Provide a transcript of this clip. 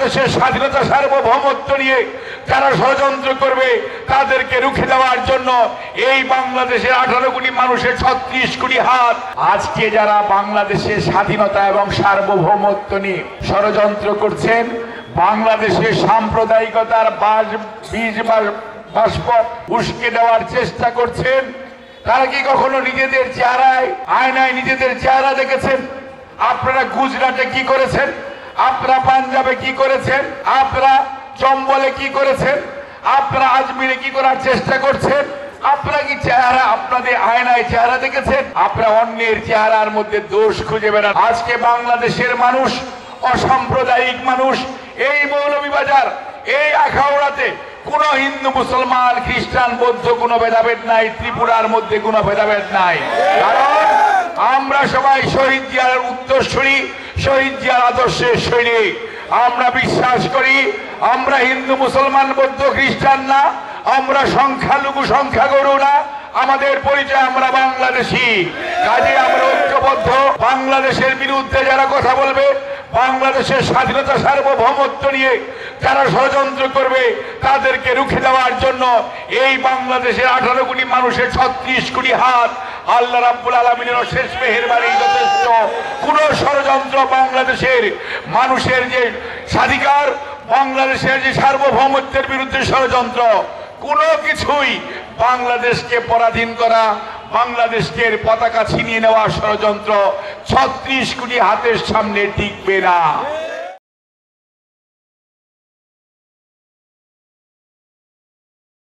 বাংলাদেশের স্বাধীনতা সার্বভৌমত্ব নিয়ে যারা ষড়যন্ত্র করবে তাদেরকে রুখে দেওয়ার জন্য এই বাংলাদেশের 18 কোটি মানুষের 36 কোটি হাত। আজকে যারা বাংলাদেশের স্বাধীনতা এবং সার্বভৌমত্ব নিয়ে ষড়যন্ত্র করছেন, বাংলাদেশের সাম্প্রদায়িকতার বীজ উস্কে দেওয়ার চেষ্টা করছেন, তারা কি কখনো নিজেদের চেহারায় আয়নায় নিজেদের চেহারা দেখেছেন? আপনারা গুজরাটে কি করেছেন, আপনারা পাঞ্জাবে কি করেছেন, আপনারা চম্বলে কি করেছেন, আপনারা আজমিরে কি করার চেষ্টা করছেন? আপনারা কি চেহারা আপনাদের আয়নায় চেহারা দেখেছেন? আপনারা অন্যের চেহারার মধ্যে দোষ খুঁজে বেড়ান। আজকে বাংলাদেশের মানুষ, অসাম্প্রদায়িক মানুষ, এই মৌলভীবাজার, এই আখাউড়াতে কোন হিন্দু মুসলমান খ্রিস্টান বৌদ্ধ কোনো ভেদাভেদ নাই, ত্রিপুরার মধ্যে কোনো ভেদাভেদ নাই। কারণ আমরা সবাই শহীদ জিয়ার উত্তরসূরি, শহীদ জিয়ার আদর্শের সৈনিক। আমরা বিশ্বাস করি আমরা হিন্দু মুসলমান বৌদ্ধ খ্রিস্টান না, আমরা সংখ্যালঘু সংখ্যাগুরু না, আমাদের পরিচয় আমরা বাংলাদেশি। কাজে আমরা ঐক্যবদ্ধ। বাংলাদেশের বিরুদ্ধে যারা কথা বলবে, বাংলাদেশের স্বাধীনতা সার্বভৌমত্ব নিয়ে যারা ষড়যন্ত্র করবে তাদেরকে রুখে দেওয়ার জন্য এই বাংলাদেশের 18 কোটি মানুষের 36 কোটি হাত। আল্লাহ রাব্বুল আলামিনের অশেষ মেহেরবানি যথেষ্ট। কোন ষড়যন্ত্র বাংলাদেশের মানুষের যে স্বাধিকার, বাংলাদেশের যে সার্বভৌমত্বের বিরুদ্ধে ষড়যন্ত্র, কোনো কিছুই বাংলাদেশকে পরাধীন করা, বাংলাদেশকে পতাকা ছিনিয়ে নেওয়া ষড়যন্ত্র 36 কোটি হাতের সামনে টিকবে না।